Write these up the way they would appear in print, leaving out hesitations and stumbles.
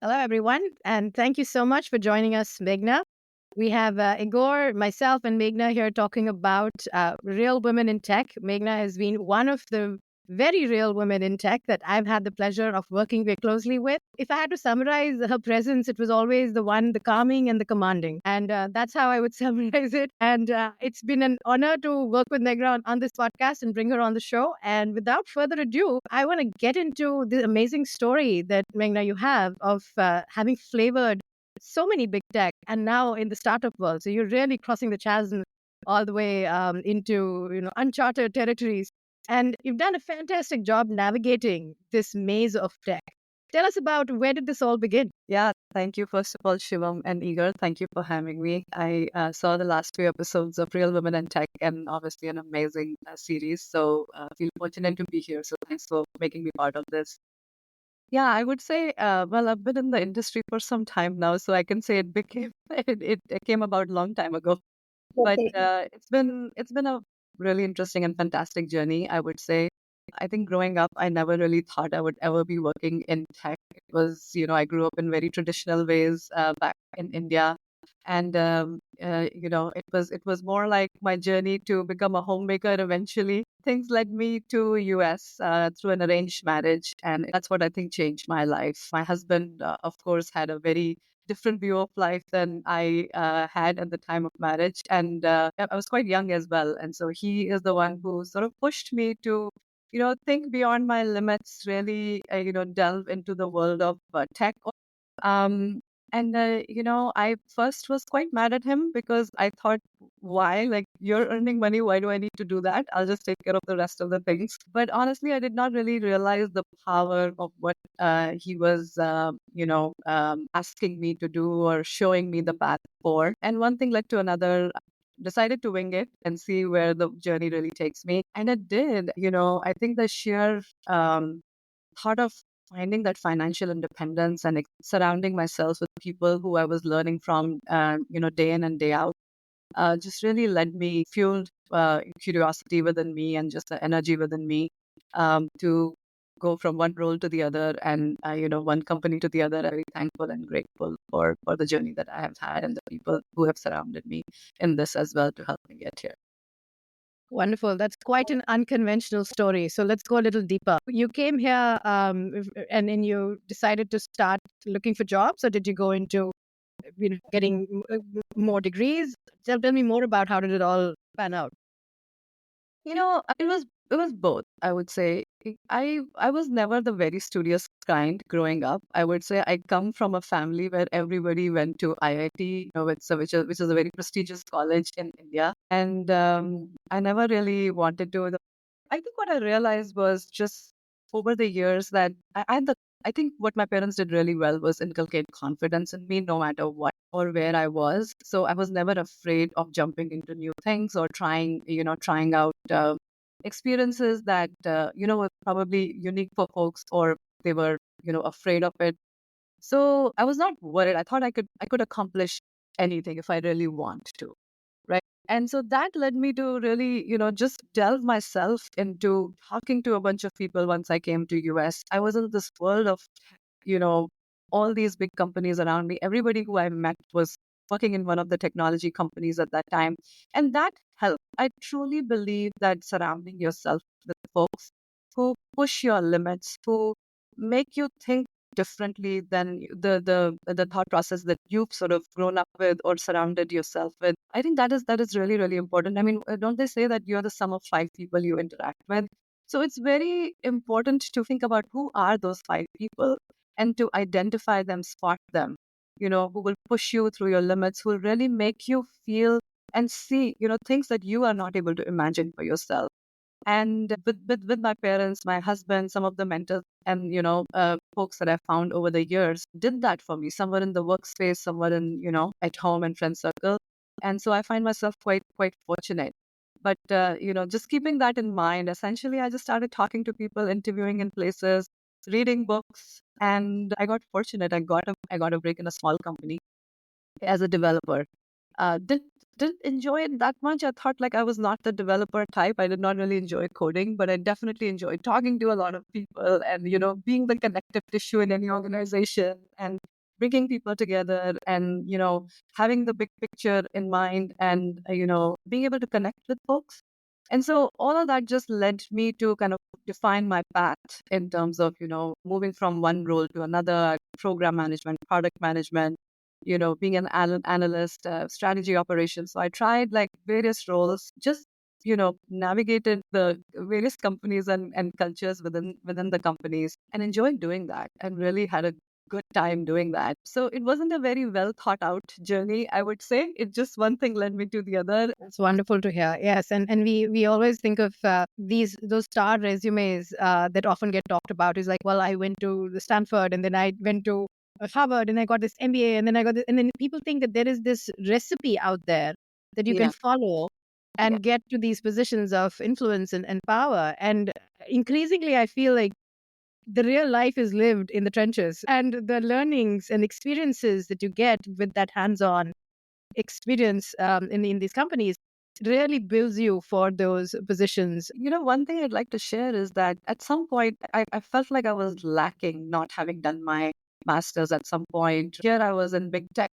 Hello, everyone, and thank you so much for joining us, Meghna. We have Igor, myself, and Meghna here talking about real women in tech. Meghna has been one of the very real women in tech that I've had the pleasure of working very closely with. If I had to summarize her presence, it was always the calming and the commanding. And that's how I would summarize it. And it's been an honor to work with Meghna on this podcast and bring her on the show. And without further ado, I want to get into the amazing story that, Meghna, you have of having flavored so many big tech and now in the startup world. So you're really crossing the chasm all the way into uncharted territories. And you've done a fantastic job navigating this maze of tech. Tell us about where did this all begin? Yeah, thank you, first of all, Shivam and Igor. Thank you for having me. I saw the last few episodes of Real Women in Tech and obviously an amazing series. So feel fortunate to be here. So thanks for making me part of this. Yeah, I would say, well, I've been in the industry for some time now, so I can say it became it came about a long time ago. But it's been a really interesting and fantastic journey, I would say. I think growing up, I never really thought I would ever be working in tech. It was, I grew up in very traditional ways back in India, and it was more like my journey to become a homemaker eventually. Things led me to US through an arranged marriage, and that's what I think changed my life. My husband, of course, had a very different view of life than I had at the time of marriage. And I was quite young as well. And so he is the one who sort of pushed me to, think beyond my limits, really, delve into the world of tech. Um, and I first was quite mad at him because I thought, why? Like, you're earning money. Why do I need to do that? I'll just take care of the rest of the things. But honestly, I did not really realize the power of what he was, asking me to do or showing me the path for. And one thing led to another. Decided to wing it and see where the journey really takes me. And it did. I think the sheer thought of finding that financial independence and surrounding myself with people who I was learning from, day in and day out, just really led me, fueled curiosity within me and just the energy within me to go from one role to the other and, one company to the other. I'm very thankful and grateful for the journey that I have had and the people who have surrounded me in this as well to help me get here. Wonderful. That's quite an unconventional story. So let's go a little deeper. You came here and then you decided to start looking for jobs, or did you go into getting more degrees? Tell me more about how did it all pan out? It was both, I would say. I was never the very studious kind growing up. I would say I come from a family where everybody went to IIT, which is a very prestigious college in India, and I never really wanted to. I think what I realized was just over the years that I think what my parents did really well was inculcate confidence in me no matter what or where I was. So I was never afraid of jumping into new things or trying out experiences that, were probably unique for folks or they were, afraid of it. So I was not worried. I thought I could accomplish anything if I really want to. Right. And so that led me to really, just delve myself into talking to a bunch of people once I came to US. I was in this world of, you know, all these big companies around me. Everybody who I met was working in one of the technology companies at that time. And that helped. I truly believe that surrounding yourself with folks who push your limits, who make you think differently than the thought process that you've sort of grown up with or surrounded yourself with. I think that is really, really important. I mean, don't they say that you're the sum of five people you interact with? So it's very important to think about who are those five people and to identify them, spot them, who will push you through your limits, who will really make you feel and see, things that you are not able to imagine for yourself. And with my parents, my husband, some of the mentors and, folks that I found over the years did that for me. Some were in the workspace, some were in, at home and friend circle. And so I find myself quite fortunate. But, just keeping that in mind, essentially, I just started talking to people, interviewing in places, reading books, and I got fortunate. I got a break in a small company as a developer. Did didn't enjoy it that much. I thought like I was not the developer type. I did not really enjoy coding, but I definitely enjoyed talking to a lot of people and, being the connective tissue in any organization and bringing people together and, having the big picture in mind and, being able to connect with folks. And so all of that just led me to kind of define my path in terms of, moving from one role to another, program management, product management, being an analyst, strategy operations. So I tried like various roles, just, navigated the various companies and cultures within the companies and enjoyed doing that and really had a good time doing that. So it wasn't a very well thought out journey, I would say. It just one thing led me to the other. It's wonderful to hear. Yes, and we always think of those star resumes that often get talked about is like, well, I went to the Stanford and then I went to Harvard and I got this MBA and then I got this, and then people think that there is this recipe out there that you can Yeah. follow Yeah. and get to these positions of influence and power. And increasingly, I feel like the real life is lived in the trenches, and the learnings and experiences that you get with that hands-on experience in these companies really builds you for those positions. One thing I'd like to share is that at some point, I felt like I was lacking not having done my master's at some point. Here I was in big tech,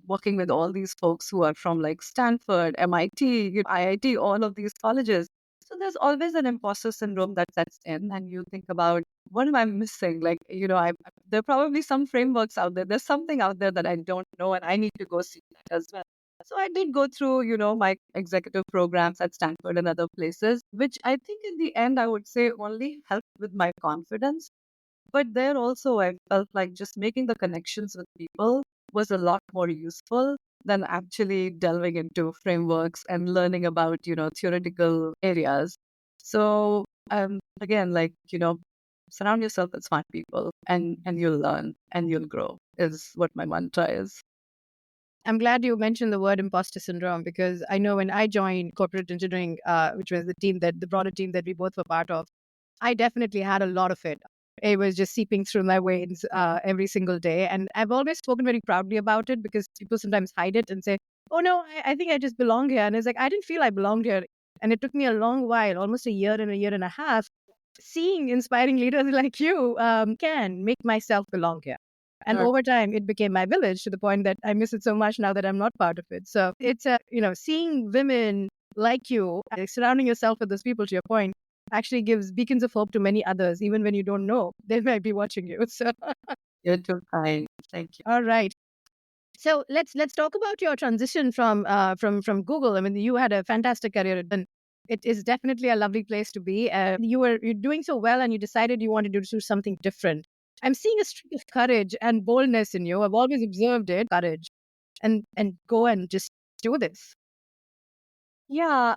working with all these folks who are from like Stanford, MIT, IIT, all of these colleges. So there's always an imposter syndrome that sets in, and you think about what am I missing? Like, there are probably some frameworks out there. There's something out there that I don't know, and I need to go see that as well. So I did go through, my executive programs at Stanford and other places, which I think in the end, I would say only helped with my confidence. But there also, I felt like just making the connections with people was a lot more useful than actually delving into frameworks and learning about, theoretical areas. So, again, like, surround yourself with smart people and you'll learn and you'll grow is what my mantra is. I'm glad you mentioned the word imposter syndrome because I know when I joined corporate engineering, which was the broader team that we both were part of, I definitely had a lot of it. It was just seeping through my veins every single day. And I've always spoken very proudly about it because people sometimes hide it and say, oh no, I think I just belong here. And it's like, I didn't feel I belonged here. And it took me a long while, almost a year and a half, seeing inspiring leaders like you can make myself belong here. And Sure. over time, it became my village to the point that I miss it so much now that I'm not part of it. So it's seeing women like you, surrounding yourself with those people, to your point, actually gives beacons of hope to many others, even when you don't know they might be watching you. So, You're too kind. Thank you. all right. So let's talk about your transition from Google. I mean, you had a fantastic career, and it is definitely a lovely place to be. You're doing so well, and you decided you wanted to do something different. I'm seeing a streak of courage and boldness in you. I've always observed it, courage, and go and just do this. Yeah,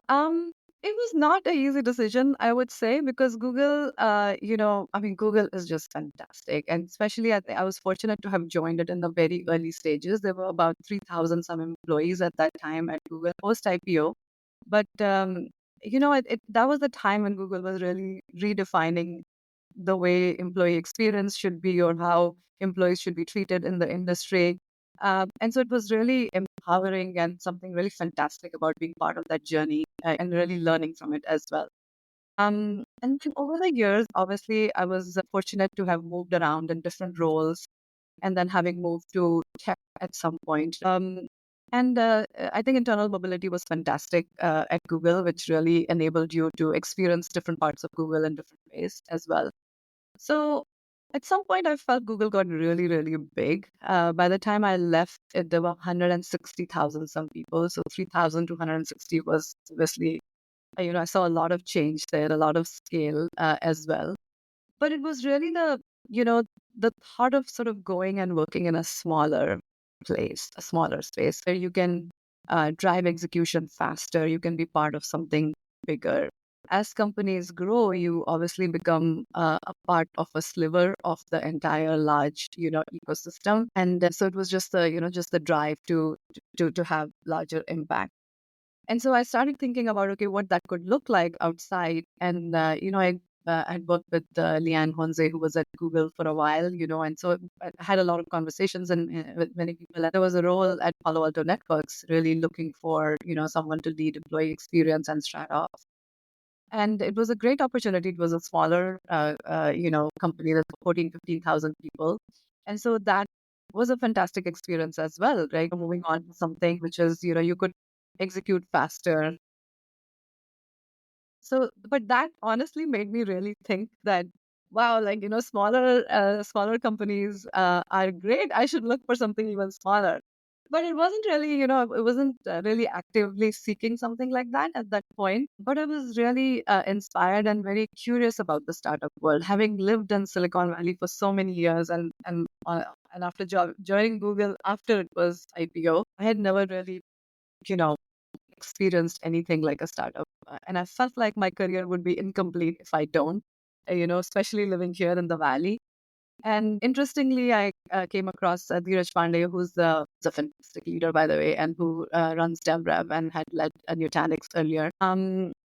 it was not an easy decision, I would say, because Google, I mean, Google is just fantastic. And especially I was fortunate to have joined it in the very early stages. There were about 3,000 some employees at that time at Google post IPO. But, that was the time when Google was really redefining the way employee experience should be or how employees should be treated in the industry. And so it was really empowering and something really fantastic about being part of that journey and really learning from it as well. And then over the years, obviously, I was fortunate to have moved around in different roles and then having moved to tech at some point. And I think internal mobility was fantastic at Google, which really enabled you to experience different parts of Google in different ways as well. So at some point, I felt Google got really, really big. By the time I left, there were 160,000 some people. So 3,260 was obviously, I saw a lot of change there, a lot of scale as well. But it was really you know, the thought of sort of going and working in a smaller place, a smaller space where you can drive execution faster, you can be part of something bigger. As companies grow, you obviously become a part of a sliver of the entire large, ecosystem. And so it was just just the drive to have larger impact. And so I started thinking about, okay, what that could look like outside. And, I I had worked with Leanne Honze, who was at Google for a while, and so I had a lot of conversations with many people. And there was a role at Palo Alto Networks, really looking for, someone to lead employee experience and strat ops. And it was a great opportunity. It was a smaller, company that's 14, 15,000 people. And so that was a fantastic experience as well, right? Moving on to something which is, you could execute faster. So, but that honestly made me really think that, wow, like, smaller companies are great. I should look for something even smaller. But it wasn't really, it wasn't really actively seeking something like that at that point. But I was really inspired and very curious about the startup world, having lived in Silicon Valley for so many years, and after joining Google after it was IPO, I had never really, you know, experienced anything like a startup. And I felt like my career would be incomplete if I don't, especially living here in the Valley. And interestingly, I came across Dheeraj Pandey, who's a fantastic leader, by the way, and who runs DevRev and had led Nutanix earlier.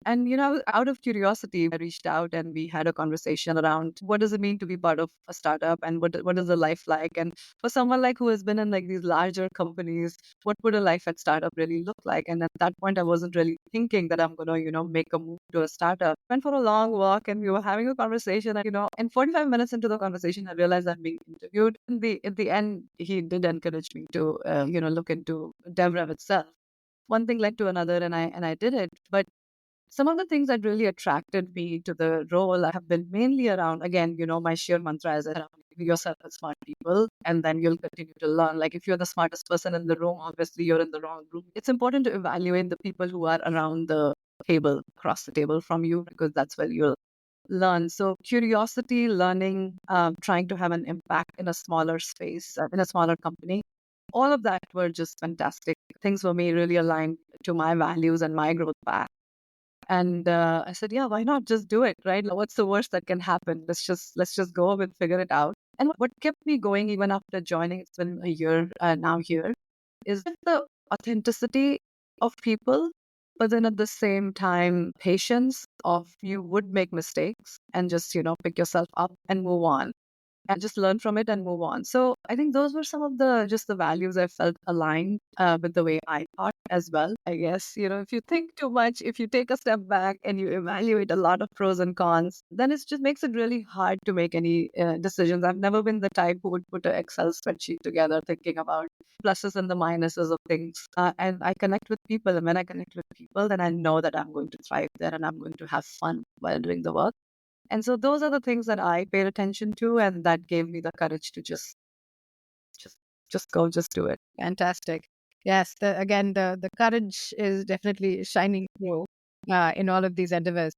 And out of curiosity, I reached out and we had a conversation around what does it mean to be part of a startup, and what is the life like? And for someone like who has been in like these larger companies, what would a life at startup really look like? And at that point, I wasn't really thinking that I'm gonna, make a move to a startup. Went for a long walk and we were having a conversation. And, and 45 minutes into the conversation, I realized I'm being interviewed. At the end, he did encourage me to, look into DevRev itself. One thing led to another, and I did it. But some of the things that really attracted me to the role have been mainly around, again, my sheer mantra is around yourself as smart people, and then you'll continue to learn. Like if you're the smartest person in the room, obviously you're in the wrong room. It's important to evaluate the people who are around the table, across the table from you, because that's where you'll learn. So curiosity, learning, trying to have an impact in a smaller space, in a smaller company. All of that were just fantastic things for me, really aligned to my values and my growth path. And I said, yeah, why not just do it, right? What's the worst that can happen? Let's just go and figure it out. And what kept me going even after joining, it's been a year now here, is the authenticity of people, but then at the same time, patience of you would make mistakes and just, pick yourself up and move on and just learn from it and move on. So I think those were some of the values I felt aligned with the way I thought as well. I guess, if you think too much, if you take a step back and you evaluate a lot of pros and cons, then it just makes it really hard to make any decisions. I've never been the type who would put an Excel spreadsheet together thinking about pluses and the minuses of things. And I connect with people. And when I connect with people, then I know that I'm going to thrive there and I'm going to have fun while doing the work. And so those are the things that I paid attention to, and that gave me the courage to just, just go, just do it. Fantastic. Yes, the courage is definitely shining through in all of these endeavors.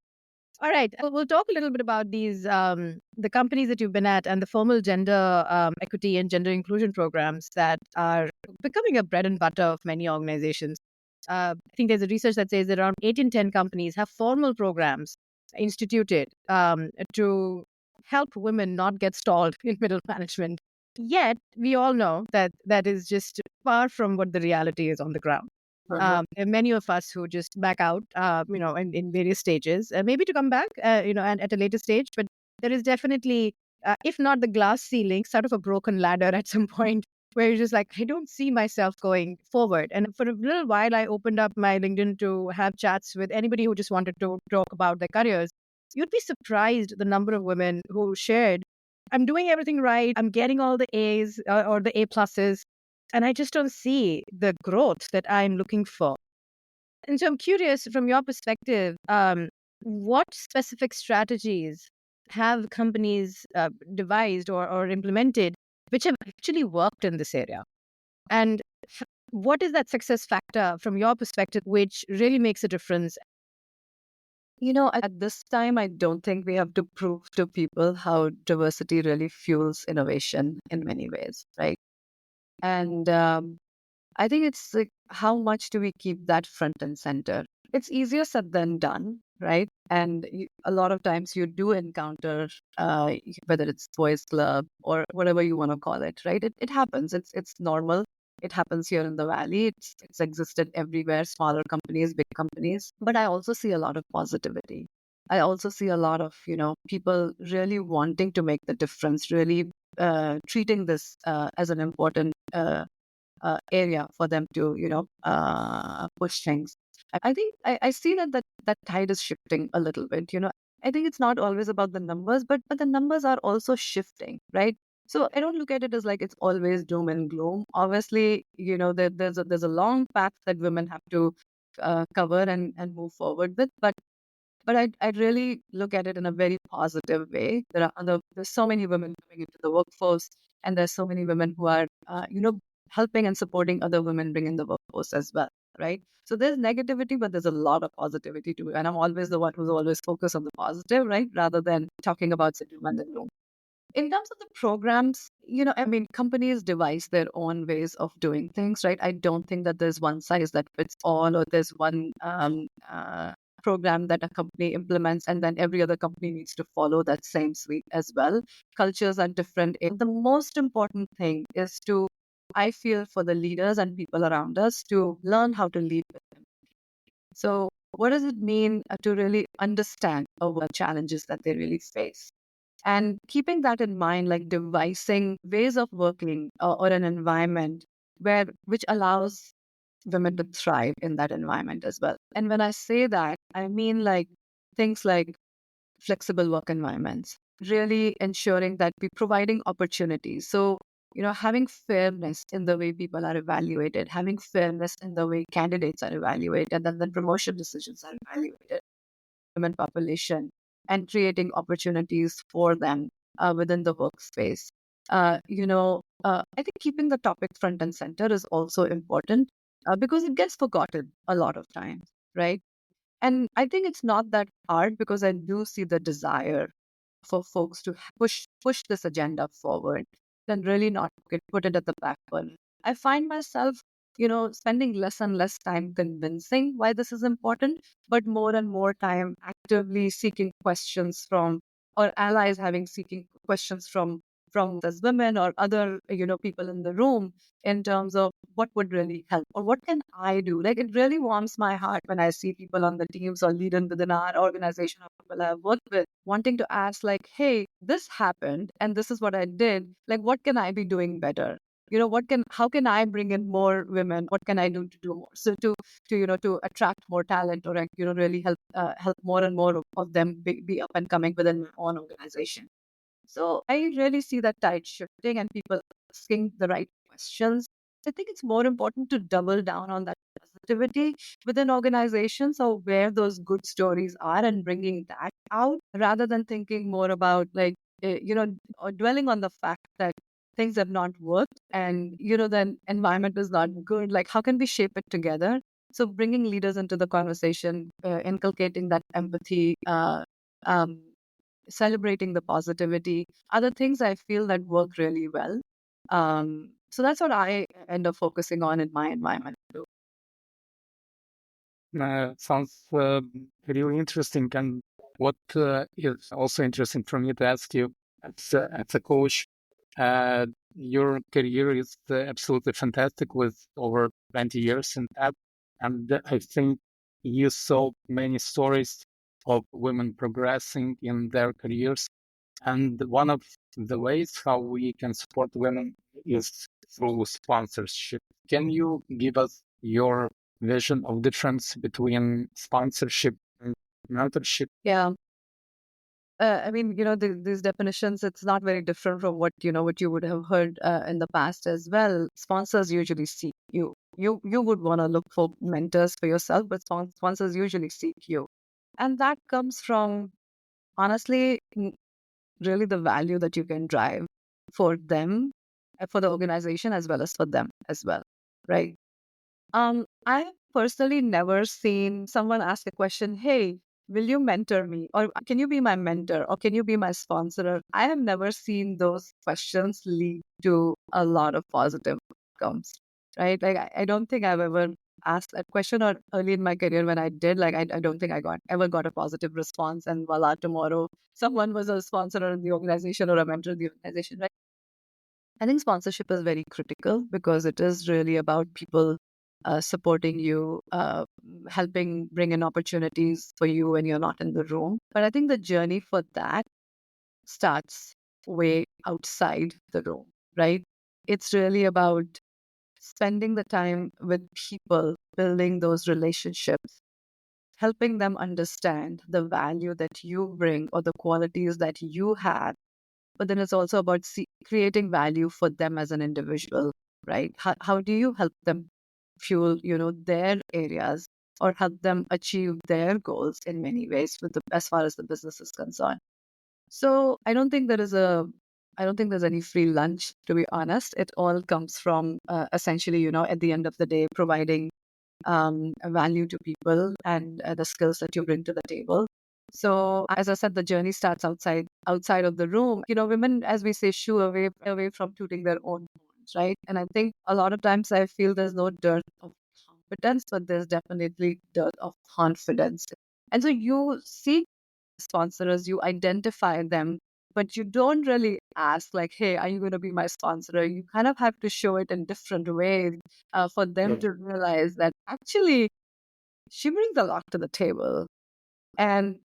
All right, we'll talk a little bit about these the companies that you've been at and the formal gender equity and gender inclusion programs that are becoming a bread and butter of many organizations. I think there's a research that says that around 8 in 10 companies have formal programs instituted to help women not get stalled in middle management. Yet, we all know that that is just far from what the reality is on the ground. And many of us who just back out, in various stages, maybe to come back, and at a later stage. But there is definitely, if not the glass ceiling, sort of a broken ladder at some point where you're just like, I don't see myself going forward. And for a little while, I opened up my LinkedIn to have chats with anybody who just wanted to talk about their careers. You'd be surprised the number of women who shared, I'm doing everything right. I'm getting all the A's or the A pluses, and I just don't see the growth that I'm looking for. And so I'm curious from your perspective, what specific strategies have companies devised or implemented which have actually worked in this area? And what is that success factor from your perspective which really makes a difference? At this time, I don't think we have to prove to people how diversity really fuels innovation in many ways, right? And I think it's like, how much do we keep that front and center? It's easier said than done, right? And a lot of times you do encounter, whether it's boys' club or whatever you want to call it, right? It happens. It's normal. It happens here in the valley. It's existed everywhere, smaller companies, big companies. But I also see a lot of positivity. I also see a lot of, people really wanting to make the difference, really treating this as an important area for them to, push things. I think I see that tide is shifting a little bit. I think it's not always about the numbers, but the numbers are also shifting, right? So I don't look at it as like it's always doom and gloom. Obviously, there's a long path that women have to cover and move forward with, but I'd really look at it in a very positive way. There's so many women coming into the workforce, and there's so many women who are, helping and supporting other women bring in the workforce as well, right? So there's negativity, but there's a lot of positivity too. And I'm always the one who's always focused on the positive, right? Rather than talking about the doom and the gloom. In terms of the programs, I mean, companies devise their own ways of doing things, right? I don't think that there's one size that fits all, or there's one program that a company implements and then every other company needs to follow that same suite as well. Cultures are different. The most important thing is to, I feel, for the leaders and people around us to learn how to lead with them. So, what does it mean to really understand our challenges that they really face? And keeping that in mind, like devising ways of working or an environment which allows women to thrive in that environment as well. And when I say that, I mean like things like flexible work environments, really ensuring that we're providing opportunities. So, having fairness in the way people are evaluated, having fairness in the way candidates are evaluated, and then promotion decisions are evaluated, women population, and creating opportunities for them within the workspace. I think keeping the topic front and center is also important because it gets forgotten a lot of times, right? And I think it's not that hard because I do see the desire for folks to push this agenda forward, then really not put it at the back burner. I find myself, spending less and less time convincing why this is important, but more and more time actively seeking questions from, or allies having seeking questions from as women or other, people in the room in terms of what would really help or what can I do. Like it really warms my heart when I see people on the teams or leading within our organization or people I've worked with wanting to ask like, hey, this happened and this is what I did. Like, what can I be doing better? How can I bring in more women? What can I do to do more? So to attract more talent or, really help more and more of them be up and coming within my own organization. So I really see that tide shifting and people asking the right questions. I think it's more important to double down on that positivity within organizations or where those good stories are and bringing that out rather than thinking more about like, or dwelling on the fact that things have not worked and, then environment is not good. Like, how can we shape it together? So bringing leaders into the conversation, inculcating that empathy, um, celebrating the positivity, other things I feel that work really well. So that's what I end up focusing on in my environment too. Sounds really interesting. And what is also interesting for me to ask you as a coach, uh, your career is absolutely fantastic with over 20 years in that. And I think you saw many stories of women progressing in their careers. And one of the ways how we can support women is through sponsorship. Can you give us your vision of difference between sponsorship and mentorship? Yeah. I mean, these definitions, it's not very different from what you would have heard in the past as well. Sponsors usually seek you. You would want to look for mentors for yourself, but sponsors usually seek you. And that comes from, honestly, really the value that you can drive for them, for the organization, as well as for them as well, right? I have personally never seen someone ask a question, hey, will you mentor me? Or can you be my mentor? Or can you be my sponsor? I have never seen those questions lead to a lot of positive outcomes, right? Like, I don't think I've ever asked that question or early in my career when I did, like, I don't think I ever got a positive response. And voila, tomorrow someone was a sponsor in the organization or a mentor in the organization, right? I think sponsorship is very critical because it is really about people supporting you, helping bring in opportunities for you when you're not in the room. But I think the journey for that starts way outside the room, right? It's really about spending the time with people, building those relationships, helping them understand the value that you bring or the qualities that you have. But then it's also about creating value for them as an individual, right? How do you help them fuel, their areas or help them achieve their goals in many ways as far as the business is concerned? So I don't think there's any free lunch, to be honest. It all comes from essentially, at the end of the day, providing a value to people and the skills that you bring to the table. So, as I said, the journey starts outside of the room. Women, as we say, shoo away from tooting their own horns, right? And I think a lot of times I feel there's no dearth of competence, but there's definitely dearth of confidence. And so you seek sponsors, you identify them, but you don't really ask, like, hey, are you going to be my sponsor? You kind of have to show it in different ways for them to realize that actually she brings a lot to the table. And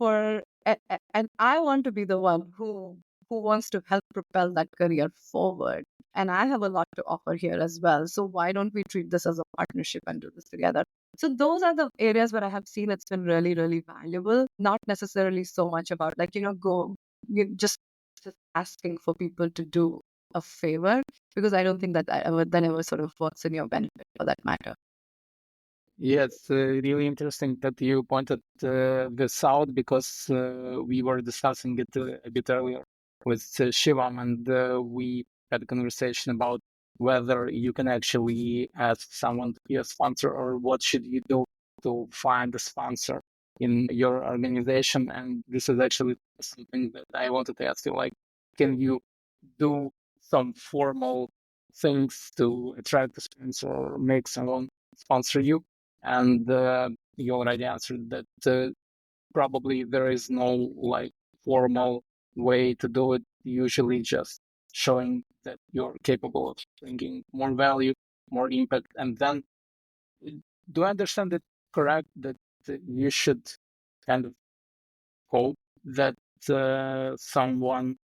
and I want to be the one who wants to help propel that career forward. And I have a lot to offer here as well. So why don't we treat this as a partnership and do this together? So those are the areas where I have seen it's been really, really valuable. Not necessarily so much about like, you just asking for people to do a favor, because I don't think that ever sort of works in your benefit for that matter. Yeah, it's really interesting that you pointed this out because we were discussing it a bit earlier with Shivam, and we had a conversation about whether you can actually ask someone to be a sponsor or what should you do to find a sponsor in your organization. And this is actually something that I wanted to ask you, like, can you do some formal things to attract a sponsor or make someone sponsor you? And you already answered that probably there is no like formal way to do it. Usually just showing that you're capable of bringing more value, more impact. And then do I understand it correct that you should kind of hope that someone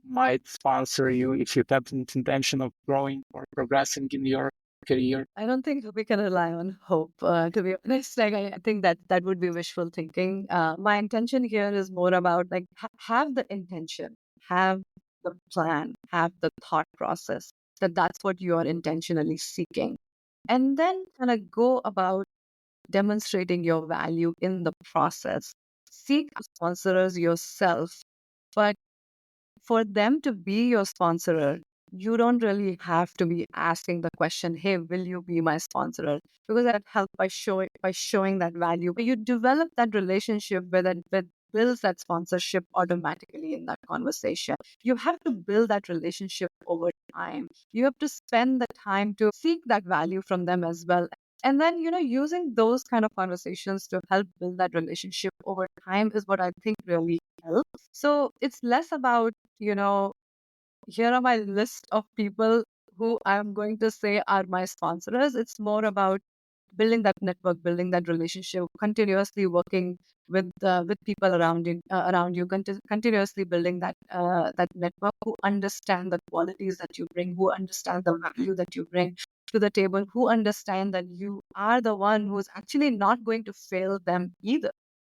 might sponsor you if you have the intention of growing or progressing in your career? I don't think we can rely on hope, to be honest. Like, I think that would be wishful thinking. My intention here is more about like have the intention, have the plan, have the thought process that's what you are intentionally seeking. And then kind of go about demonstrating your value in the process. Seek sponsors yourself, but for them to be your sponsor, you don't really have to be asking the question, hey, will you be my sponsor? Because that helps by showing that value. But you develop that relationship with builds that sponsorship automatically in that conversation. You have to build that relationship over time. You have to spend the time to seek that value from them as well. And then, using those kind of conversations to help build that relationship over time is what I think really helps. So it's less about, here are my list of people who I'm going to say are my sponsors. It's more about building that network, building that relationship, continuously working with people around you, continuously building that network who understand the qualities that you bring, who understand the value that you bring to the table, who understand that you are the one who's actually not going to fail them either,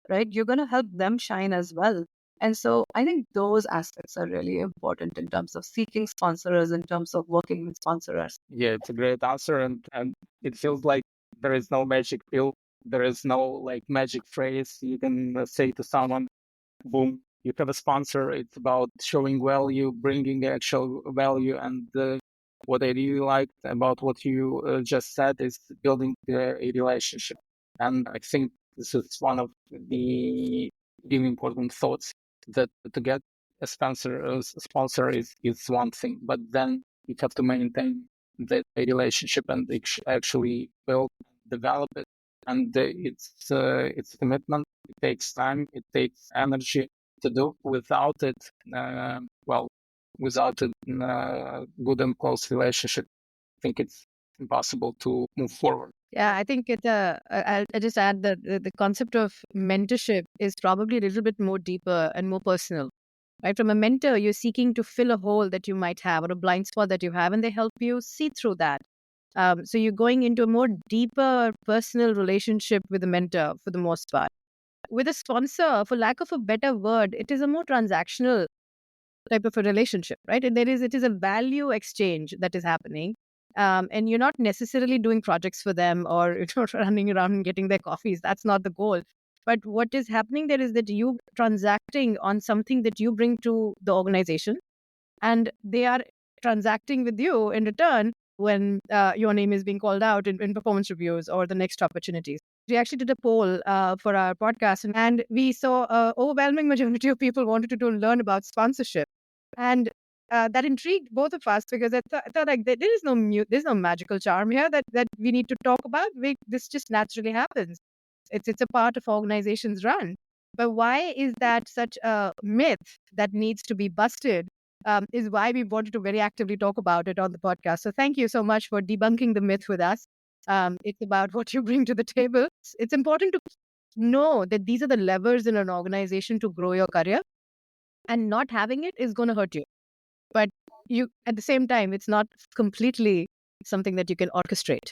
right? You're going to help them shine as well. And so I think those aspects are really important in terms of seeking sponsors, in terms of working with sponsors. Yeah, it's a great answer, and it feels like there is no magic pill. There is no like magic phrase you can say to someone, boom, you have a sponsor. It's about showing value, bringing actual value. And what I really liked about what you just said is building a relationship. And I think this is one of the really important thoughts, that to get a sponsor is one thing, but then you have to maintain the relationship and actually build, develop it. And it's commitment. It takes time. It takes energy to do. Without it, well, without a good and close relationship, I think it's impossible to move forward. Yeah, I think I'll just add that the concept of mentorship is probably a little bit more deeper and more personal, right? From a mentor, you're seeking to fill a hole that you might have or a blind spot that you have, and they help you see through that. So you're going into a more deeper personal relationship with the mentor for the most part. With a sponsor, for lack of a better word, it is a more transactional type of a relationship, right? And it is a value exchange that is happening. And you're not necessarily doing projects for them or running around and getting their coffees. That's not the goal. But what is happening there is that you transacting on something that you bring to the organization, and they are transacting with you in return when your name is being called out in performance reviews or the next opportunities. We actually did a poll for our podcast, and we saw an overwhelming majority of people wanted to learn about sponsorship, and that intrigued both of us because I thought like there is there's no magical charm here that we need to talk about. This just naturally happens. It's a part of organizations run. But why is that such a myth that needs to be busted? Is why we wanted to very actively talk about it on the podcast. So thank you so much for debunking the myth with us. It's about what you bring to the table. It's important to know that these are the levers in an organization to grow your career, and not having it is going to hurt you. But you, at the same time, it's not completely something that you can orchestrate.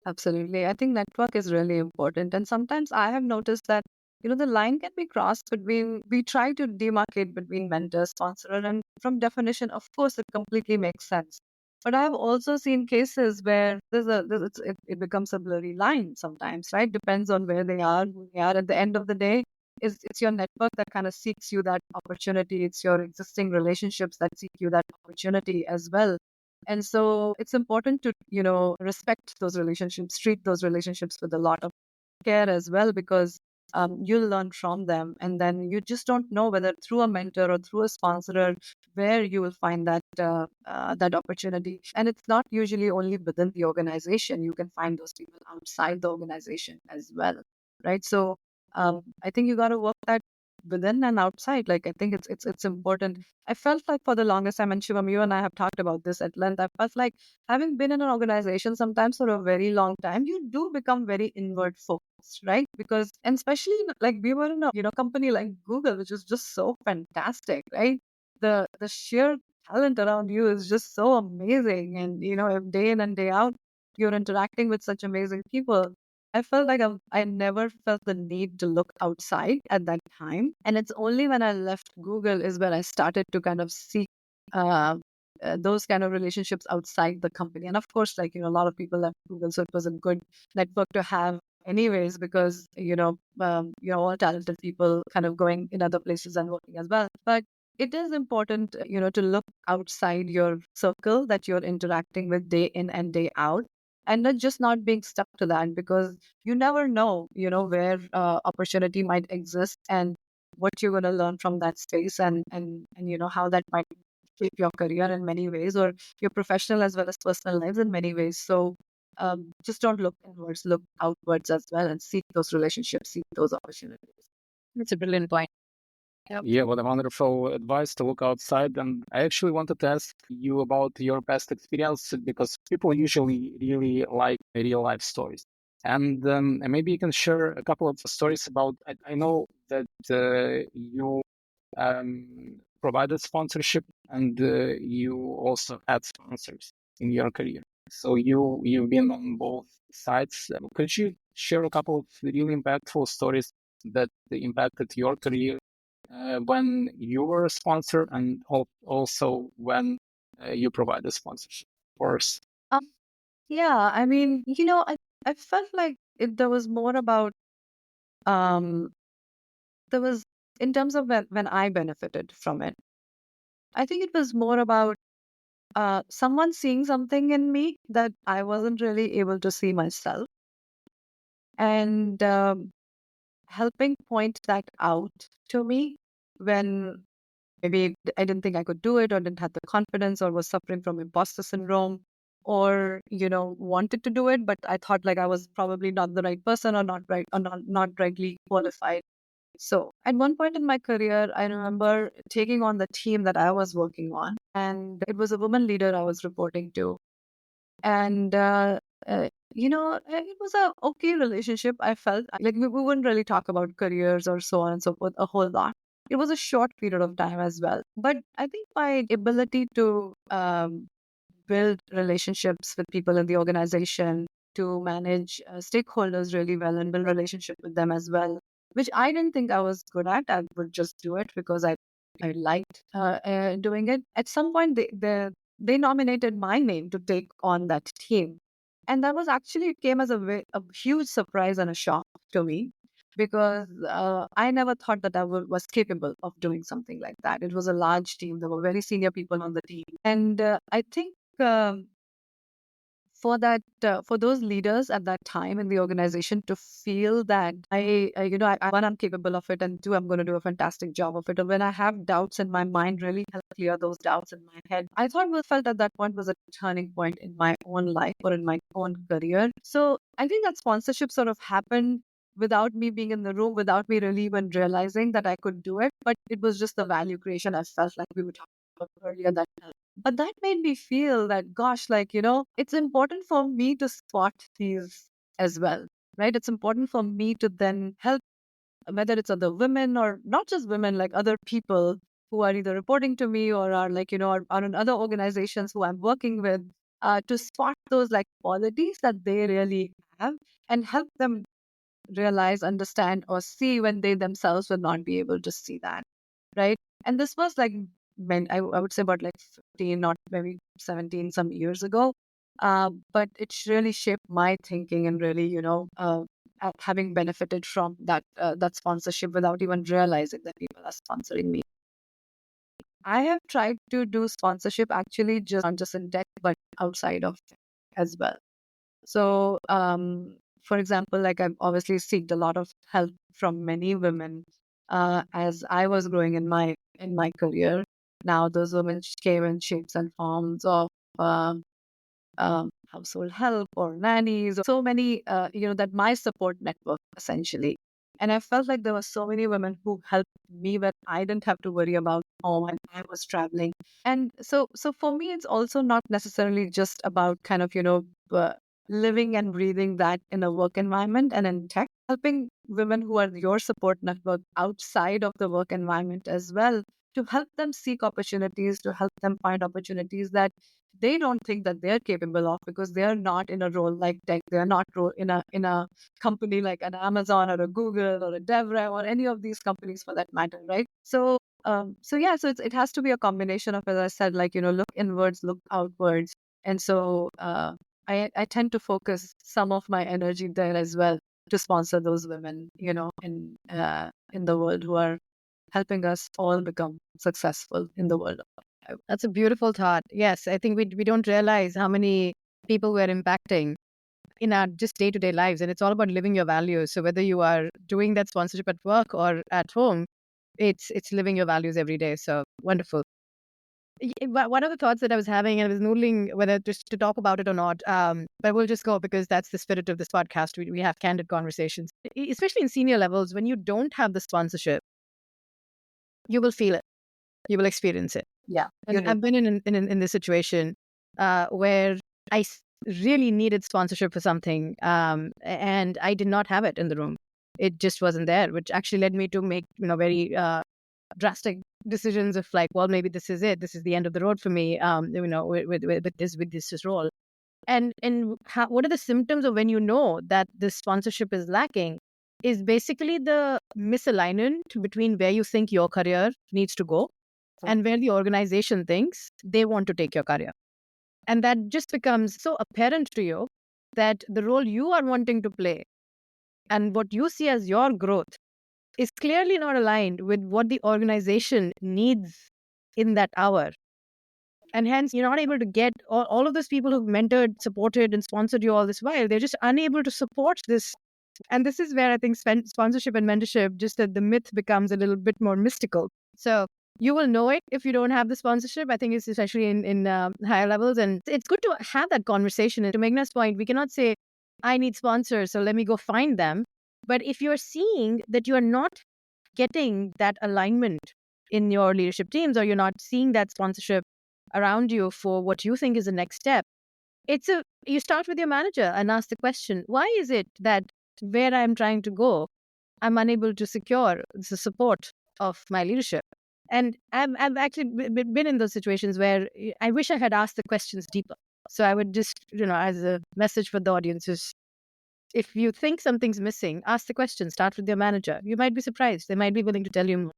Absolutely. I think network is really important. And sometimes I have noticed that, the line can be crossed between, we try to demarcate between mentor, sponsor, and from definition, of course, it completely makes sense. But I have also seen cases where it becomes a blurry line sometimes, right? Depends on where they are, who they are. At the end of the day, it's your network that kind of seeks you that opportunity. It's your existing relationships that seek you that opportunity as well. And so it's important to, respect those relationships, treat those relationships with a lot of care as well, because you'll learn from them. And then you just don't know whether through a mentor or through a sponsor where you will find that opportunity. And it's not usually only within the organization. You can find those people outside the organization as well, right? So I think you got to work that within and outside. Like I think it's important. I felt like for the longest time, and Shivam, you and I have talked about this at length. I felt like having been in an organization sometimes for a very long time, you do become very inward focused, right? Because, and especially like we were in a company like Google, which is just so fantastic, right? The sheer talent around you is just so amazing, and if day in and day out you're interacting with such amazing people. I felt like I never felt the need to look outside at that time. And it's only when I left Google is when I started to kind of seek uh, those kind of relationships outside the company. And of course, like, a lot of people left Google. So it was a good network to have anyways, because, all talented people kind of going in other places and working as well. But it is important, to look outside your circle that you're interacting with day in and day out, and not being stuck to that, because you never know where opportunity might exist and what you're going to learn from that space, and how that might shape your career in many ways, or your professional as well as personal lives in many ways. So just don't look inwards, look outwards as well, and seek those relationships, seek those opportunities. That's a brilliant point. Yep. Yeah, what a wonderful advice to look outside. And I actually wanted to ask you about your past experience because people usually really like real life stories. And maybe you can share a couple of stories about. I know that you provided sponsorship and you also had sponsors in your career. So you've been on both sides. Could you share a couple of really impactful stories that impacted your career when you were a sponsor and also when you provide the sponsorship, of course? Yeah, I mean, I felt like there was more about um there was, in terms of when I benefited from it. I think it was more about someone seeing something in me that I wasn't really able to see myself, and helping point that out to me when maybe I didn't think I could do it, or didn't have the confidence, or was suffering from imposter syndrome, or wanted to do it, but I thought like I was probably not the right person, or not right, or not rightly qualified. So at one point in my career, I remember taking on the team that I was working on, and it was a woman leader I was reporting to. And it was a okay relationship. I felt like we wouldn't really talk about careers or so on and so forth a whole lot. It was a short period of time as well, but I think my ability to build relationships with people in the organization, to manage stakeholders really well and build relationship with them as well, which I didn't think I was good at. I would just do it because I liked doing it. At some point, they nominated my name to take on that team, and that was actually it came as a huge surprise and a shock to me because I never thought that was capable of doing something like that. It was a large team. There were very senior people on the team, and I think for those leaders at that time in the organization to feel that one, I'm capable of it, and two, I'm going to do a fantastic job of it. And when I have doubts in my mind, really help clear those doubts in my head. I thought was felt at that point was a turning point in my own life or in my own career. So I think that sponsorship sort of happened without me being in the room, without me really even realizing that I could do it. But it was just the value creation I felt like we were talking about earlier that but that made me feel that, gosh, it's important for me to spot these as well, right? It's important for me to then help, whether it's other women or not just women, like other people who are either reporting to me or are are in other organizations who I'm working with, to spot those like qualities that they really have and help them realize, understand, or see when they themselves will not be able to see that, right? And this was like when I would say about like 15, not maybe 17, some years ago. But it really shaped my thinking and really, having benefited from that sponsorship without even realizing that people are sponsoring me. I have tried to do sponsorship actually just not just in tech, but outside of tech as well. So, for example, like I've obviously seeked a lot of help from many women as I was growing in my career. Now, those women came in shapes and forms of household help or nannies, or so many, that my support network essentially. And I felt like there were so many women who helped me when I didn't have to worry about home and I was traveling. And so for me, it's also not necessarily just about kind of, living and breathing that in a work environment and in tech, helping women who are your support network outside of the work environment as well to help them seek opportunities, to help them find opportunities that they don't think that they're capable of because they're not in a role like tech. They're not in a company like an Amazon or a Google or a DevRev or any of these companies for that matter, right? So it has to be a combination of, as I said, like look inwards, look outwards, and so I tend to focus some of my energy there as well to sponsor those women, in the world who are helping us all become successful in the world. That's a beautiful thought. Yes, I think we don't realize how many people we're impacting in our just day-to-day lives, and it's all about living your values. So whether you are doing that sponsorship at work or at home, it's living your values every day. So wonderful. But one of the thoughts that I was having, and I was noodling whether just to talk about it or not, but we'll just go because that's the spirit of this podcast. We have candid conversations, especially in senior levels. When you don't have the sponsorship, you will feel it, you will experience it. Yeah, And I've been in this situation where I really needed sponsorship for something, and I did not have it in the room. It just wasn't there, which actually led me to make very drastic decisions of like, well, maybe this is it. This is the end of the road for me. With this role. And what are the symptoms of when you know that this sponsorship is lacking? Is basically the misalignment between where you think your career needs to go and where the organization thinks they want to take your career. And that just becomes so apparent to you that the role you are wanting to play and what you see as your growth is clearly not aligned with what the organization needs in that hour. And hence, you're not able to get all of those people who've mentored, supported, and sponsored you all this while. They're just unable to support this. And this is where I think sponsorship and mentorship, just that the myth becomes a little bit more mystical. So you will know it if you don't have the sponsorship. I think it's especially in higher levels. And it's good to have that conversation. And to Meghna's point, we cannot say, I need sponsors, so let me go find them. But if you're seeing that you're not getting that alignment in your leadership teams, or you're not seeing that sponsorship around you for what you think is the next step, You start with your manager and ask the question, why is it that where I'm trying to go, I'm unable to secure the support of my leadership? And I've actually been in those situations where I wish I had asked the questions deeper. So I would just, as a message for the audience is, if you think something's missing, ask the question, start with your manager. You might be surprised. They might be willing to tell you more.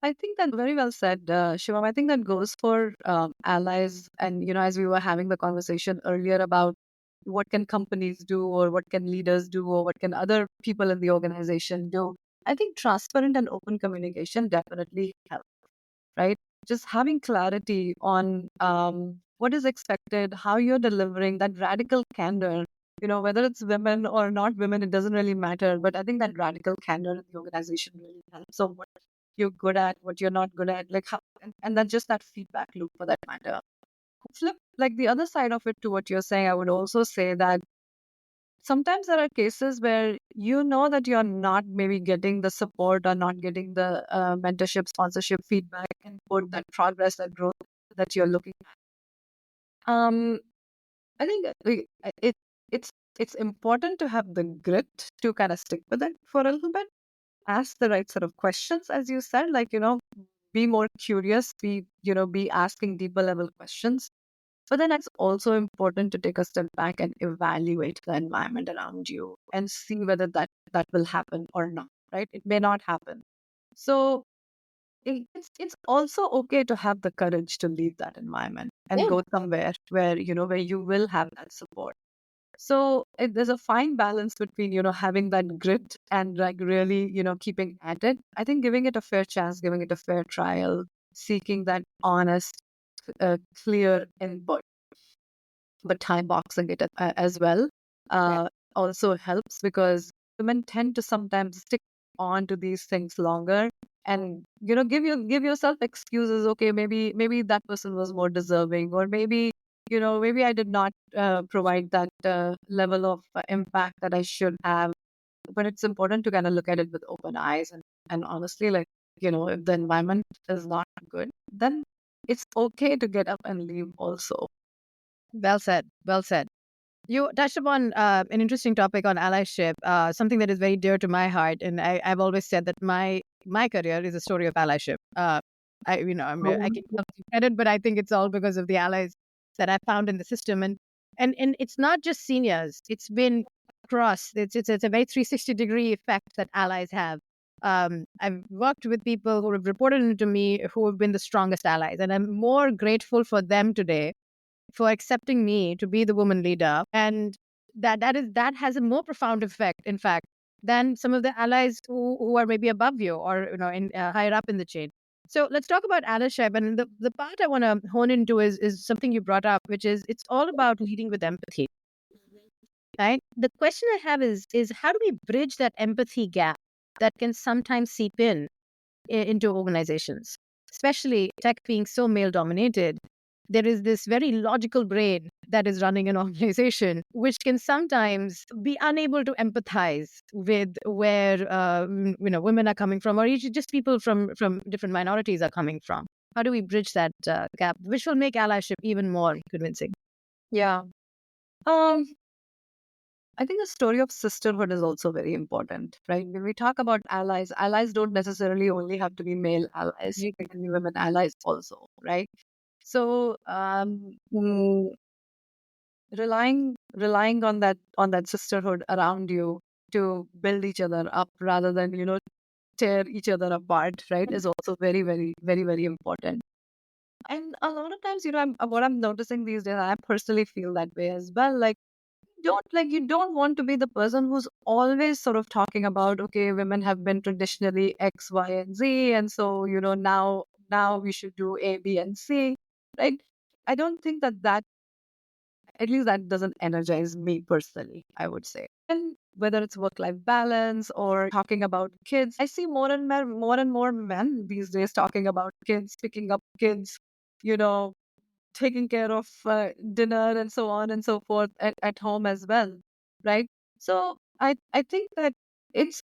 I think that very well said, Shivam. I think that goes for allies. And, as we were having the conversation earlier about what can companies do or what can leaders do or what can other people in the organization do, I think transparent and open communication definitely helps, right? Just having clarity on what is expected, how you're delivering, that radical candor, whether it's women or not women, it doesn't really matter. But I think that radical candor in the organization really helps. So what you're good at, what you're not good at, like how, and then just that feedback loop for that matter. Flip, like the other side of it to what you're saying, I would also say that sometimes there are cases where you know that you're not maybe getting the support or not getting the mentorship, sponsorship, feedback, and put that progress, that growth that you're looking at. I think it's it's important to have the grit to kind of stick with it for a little bit. Ask the right sort of questions, as you said, like be more curious, be asking deeper level questions. But then it's also important to take a step back and evaluate the environment around you and see whether that will happen or not, right? It may not happen. So it's also okay to have the courage to leave that environment and Yeah. go somewhere where you will have that support. So there's a fine balance between having that grit and like really keeping at it. I think giving it a fair chance, giving it a fair trial, seeking that honest, clear input, but time boxing it as well Yeah. also helps, because women tend to sometimes stick on to these things longer and give yourself excuses. Okay, maybe that person was more deserving, or maybe I did not provide that level of impact that I should have. But it's important to kind of look at it with open eyes, and honestly, like if the environment is not good, then it's okay to get up and leave also. Well said. Well said. You touched upon an interesting topic on allyship, something that is very dear to my heart, and I've always said that my career is a story of allyship. I can give credit, but I think it's all because of the allies that I found in the system, and it's not just seniors; it's been across. It's a very 360-degree effect that allies have. I've worked with people who have reported into me who have been the strongest allies, and I'm more grateful for them today for accepting me to be the woman leader, and that has a more profound effect, in fact, than some of the allies who are maybe above you or higher up in the chain. So let's talk about allyship, and the part I want to hone into is something you brought up, which is it's all about leading with empathy, right? The question I have is how do we bridge that empathy gap that can sometimes seep into organizations, especially tech being so male dominated? There is this very logical brain that is running an organization, which can sometimes be unable to empathize with where women are coming from, or just people from different minorities are coming from. How do we bridge that gap, which will make allyship even more convincing? Yeah. Um, I think the story of sisterhood is also very important, right? When we talk about allies, allies don't necessarily only have to be male allies. They can be women allies also, right? So relying on that sisterhood around you to build each other up rather than tear each other apart, right, is also very, very, very, very important. And a lot of times, what I'm noticing these days, I personally feel that way as well. Like, you don't want to be the person who's always sort of talking about, okay, women have been traditionally X, Y, and Z, and so now we should do A, B, and C, right? I don't think that at least that doesn't energize me personally, I would say. And whether it's work-life balance or talking about kids, I see more and more men these days talking about kids, picking up kids, you know, taking care of dinner and so on and so forth at home as well, right? So I think that it's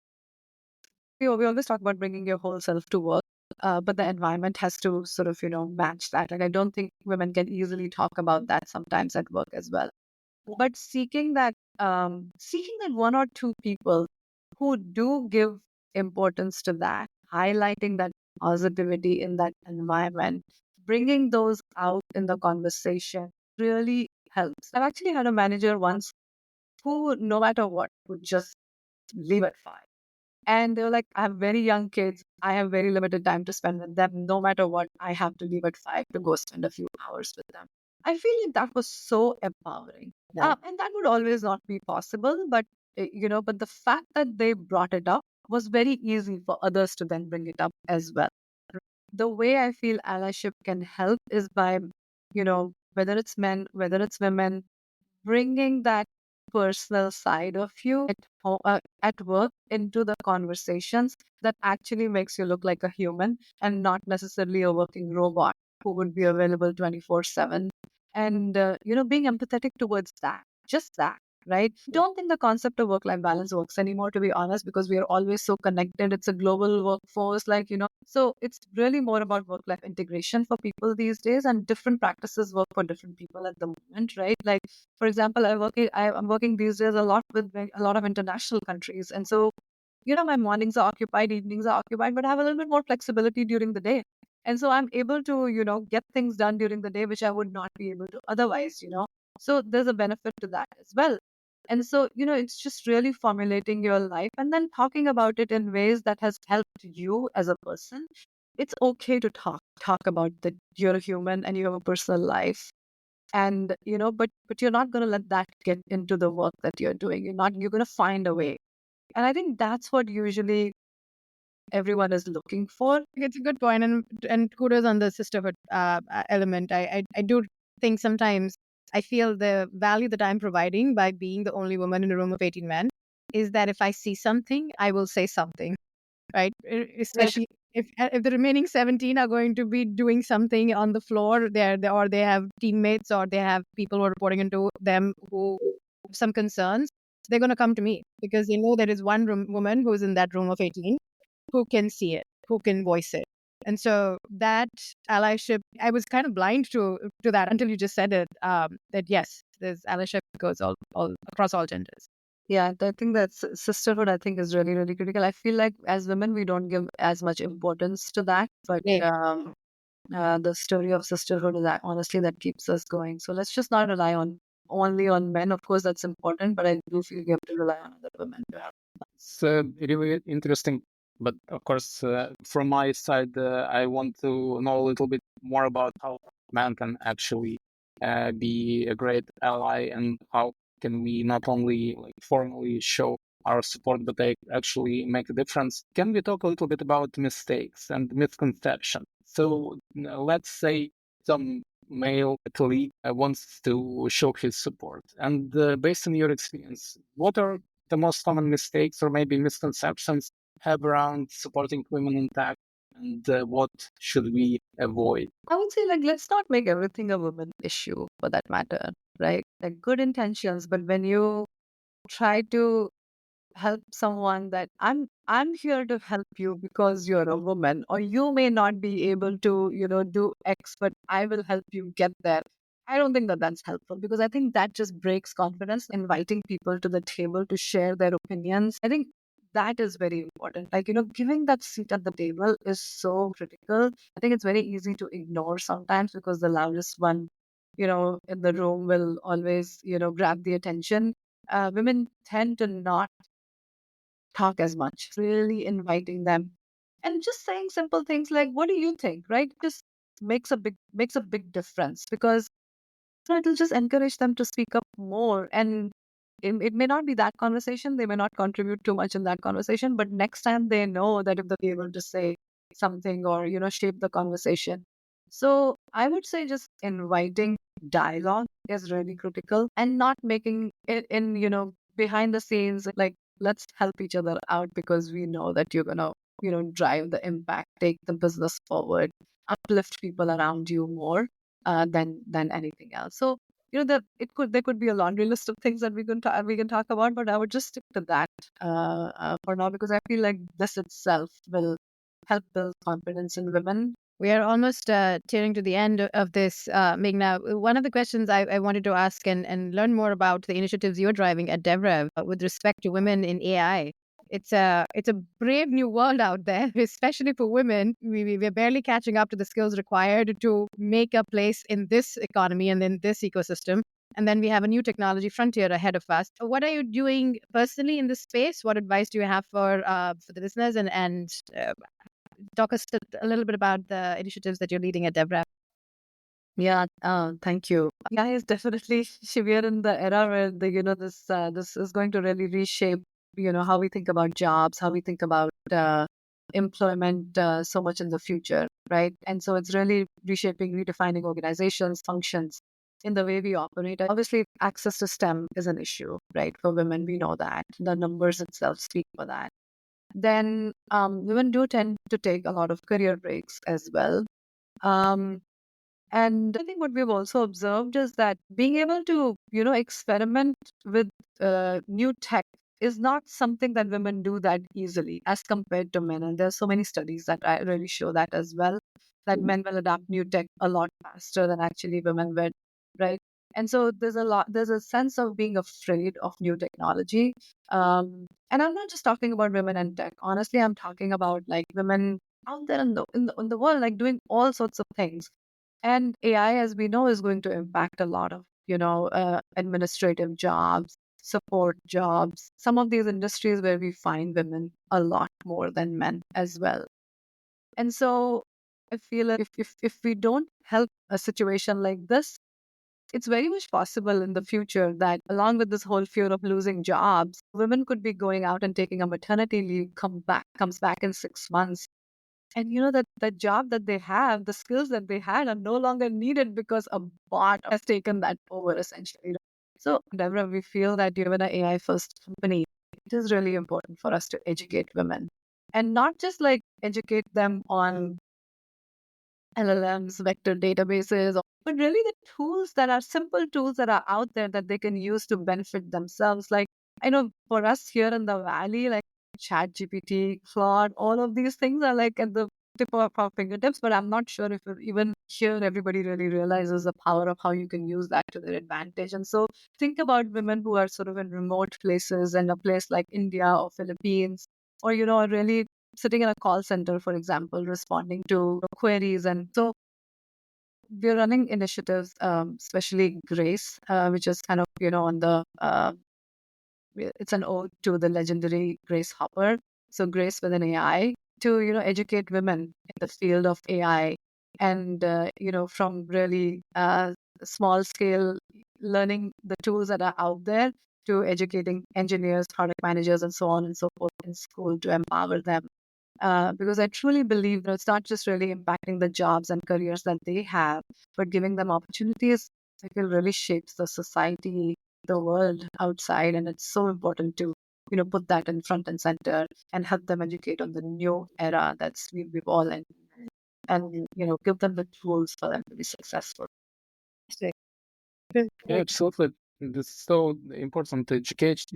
we always talk about bringing your whole self to work. but the environment has to sort of, match that. And I don't think women can easily talk about that sometimes at work as well. But seeking that one or two people who do give importance to that, highlighting that positivity in that environment, bringing those out in the conversation really helps. I've actually had a manager once who, no matter what, would just leave at 5. And they were like, I have very young kids. I have very limited time to spend with them. No matter what, I have to leave at 5 to go spend a few hours with them. I feel like that was so empowering. And that would always not be possible. But the fact that they brought it up was very easy for others to then bring it up as well. The way I feel allyship can help is by, whether it's men, whether it's women, bringing that personal side of you at work into the conversations that actually makes you look like a human and not necessarily a working robot who would be available 24/7. And, being empathetic towards that, just that. Right? Don't think the concept of work life balance works anymore, to be honest, because we are always so connected. It's a global workforce, so it's really more about work life integration for people these days, and different practices work for different people at the moment, right? Like, for example, I'm working these days a lot with a lot of international countries. And so, my mornings are occupied, evenings are occupied, but I have a little bit more flexibility during the day. And so I'm able to, get things done during the day, which I would not be able to otherwise. So there's a benefit to that as well. And so, it's just really formulating your life and then talking about it in ways that has helped you as a person. It's okay to talk about that you're a human and you have a personal life. And, but you're not going to let that get into the work that you're doing. You're going to find a way. And I think that's what usually everyone is looking for. It's a good point, and kudos on the sisterhood element. I do think sometimes I feel the value that I'm providing by being the only woman in a room of 18 men is that if I see something, I will say something, right? Especially if the remaining 17 are going to be doing something on the floor, or they have teammates or they have people who are reporting into them who have some concerns, they're going to come to me because they know there is one woman who's in that room of 18 who can see it, who can voice it. And so that allyship, I was kind of blind to that until you just said it. That yes, there's allyship goes all across all genders. Yeah, I think that sisterhood, I think, is really, really critical. I feel like as women, we don't give as much importance to that. But Yeah. the story of sisterhood is that honestly that keeps us going. So let's just not rely only on men. Of course, that's important, but I do feel you have to rely on other women to help. It's really interesting. But of course, from my side, I want to know a little bit more about how man can actually be a great ally, and how can we not only like formally show our support, but actually make a difference. Can we talk a little bit about mistakes and misconceptions? So let's say some male athlete wants to show his support, and based on your experience, what are the most common mistakes or maybe misconceptions have around supporting women in tech, and what should we avoid? I would say, let's not make everything a woman issue for that matter, right? Like, good intentions, but when you try to help someone, that I'm here to help you because you're a woman, or you may not be able to, do X, but I will help you get there. I don't think that that's helpful, because I think that just breaks confidence. Inviting people to the table to share their opinions, I think that is very important. Like, giving that seat at the table is so critical. I think it's very easy to ignore sometimes, because the loudest one, in the room will always, grab the attention. Women tend to not talk as much, really inviting them and just saying simple things like, what do you think? Right? Just makes a big difference, because it'll just encourage them to speak up more. And it may not be that conversation, they may not contribute too much in that conversation, but next time they know that if they're able to say something, or shape the conversation. So I would say just inviting dialogue is really critical, and not making it in, behind the scenes, like, let's help each other out because we know that you're gonna, drive the impact, take the business forward, uplift people around you more than anything else. So, there could be a laundry list of things that we can talk about, but I would just stick to that for now, because I feel like this itself will help build confidence in women. We are almost tearing to the end of this, Meghna. One of the questions I wanted to ask and learn more about the initiatives you're driving at DevRev with respect to women in AI. It's a brave new world out there, especially for women. We're barely catching up to the skills required to make a place in this economy and in this ecosystem. And then we have a new technology frontier ahead of us. What are you doing personally in this space? What advice do you have for the listeners? And talk us a little bit about the initiatives that you're leading at DevRev. Yeah, thank you. Yeah, it's definitely we are in the era where this is going to really reshape how we think about jobs, how we think about employment so much in the future, right? And so it's really reshaping, redefining organizations, functions in the way we operate. Obviously, access to STEM is an issue, right? For women, we know that the numbers itself speak for that. Then women do tend to take a lot of career breaks as well. Um, and I think what we've also observed is that being able to, experiment with new tech is not something that women do that easily as compared to men. And there's so many studies that really show that as well, that men will adapt new tech a lot faster than actually women will, right? And so there's a sense of being afraid of new technology. And I'm not just talking about women and tech. Honestly, I'm talking about like women out there in the world, like doing all sorts of things. And AI, as we know, is going to impact a lot of, administrative jobs, support jobs, some of these industries where we find women a lot more than men as well. And so I feel like if we don't help a situation like this, it's very much possible in the future that along with this whole fear of losing jobs, women could be going out and taking a maternity leave, comes back in 6 months, and that the job that they have, the skills that they had are no longer needed because a bot has taken that over essentially. So, Deborah, we feel that given an AI first company, it is really important for us to educate women and not just like educate them on LLMs, vector databases, but really the tools that are simple tools that are out there that they can use to benefit themselves. Like, I know for us here in the Valley, like ChatGPT, Claude, all of these things are like at the tip of our fingertips, but I'm not sure if even here everybody really realizes the power of how you can use that to their advantage. And so think about women who are sort of in remote places and a place like India or Philippines, or, are really sitting in a call center, for example, responding to queries. And so we're running initiatives, especially Grace, which is kind of, on the, it's an ode to the legendary Grace Hopper. So Grace with an AI to, educate women in the field of AI. And, from really small scale learning the tools that are out there to educating engineers, product managers, and so on and so forth in school to empower them, because I truly believe that it's not just really impacting the jobs and careers that they have, but giving them opportunities. I feel really shapes the society, the world outside, and it's so important to put that in front and center and help them educate on the new era that's we've all in, and give them the tools for them to be successful. Yeah, absolutely. This is so important to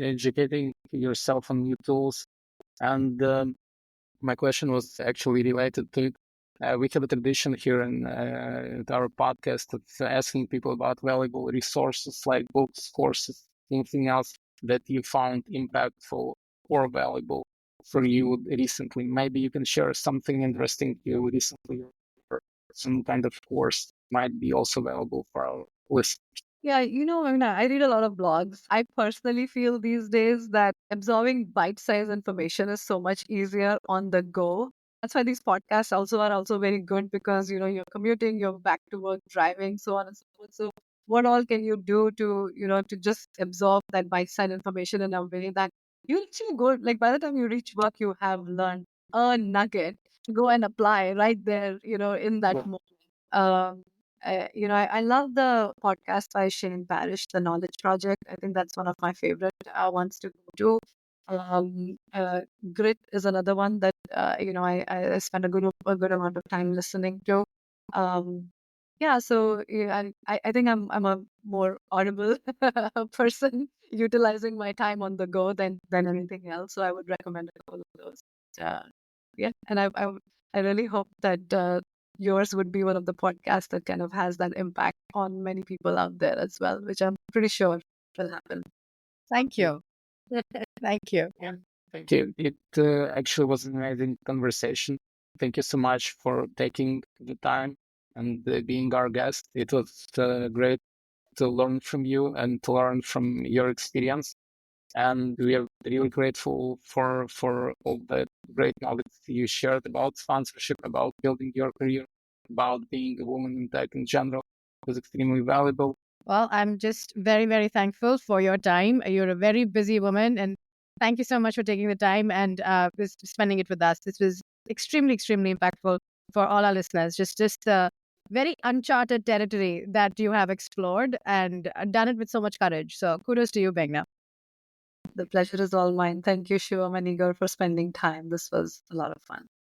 educating yourself on new tools. And my question was actually related to it. We have a tradition here in at our podcast of asking people about valuable resources like books, courses, anything else that you found impactful or valuable for you recently. Maybe you can share something interesting you recently, or some kind of course might be also valuable for our listeners. Yeah, Meghna, I read a lot of blogs. I personally feel these days that absorbing bite-sized information is so much easier on the go. That's why these podcasts are also very good because you're commuting, you're back to work, driving, so on and so forth. So what all can you do to to just absorb that bite-sized information in a way that you actually go, like, by the time you reach work, you have learned a nugget to go and apply right there, in that Yeah. moment. Um, I love the podcast by Shane Parrish, The Knowledge Project. I think that's one of my favorite ones to go to. Grit is another one that I spend a good amount of time listening to. Um, yeah, so yeah, I think I'm a more audible person, utilizing my time on the go than anything else. So I would recommend a couple of those. Uh, yeah, and I I really hope that yours would be one of the podcasts that kind of has that impact on many people out there as well, which I'm pretty sure will happen. Thank you. Thank you. Yeah. Thank you. It actually was an amazing conversation. Thank you so much for taking the time and being our guest. It was great to learn from you and to learn from your experience. And we are really grateful for all the great knowledge you shared about sponsorship, about building your career, about being a woman in tech in general. It was extremely valuable. Well, I'm just very, very thankful for your time. You're a very busy woman, and thank you so much for taking the time and spending it with us. This was extremely, extremely impactful for all our listeners. Just the very uncharted territory that you have explored and done it with so much courage. So kudos to you, Meghna. The pleasure is all mine. Thank you, Shivam and Igor, for spending time. This was a lot of fun.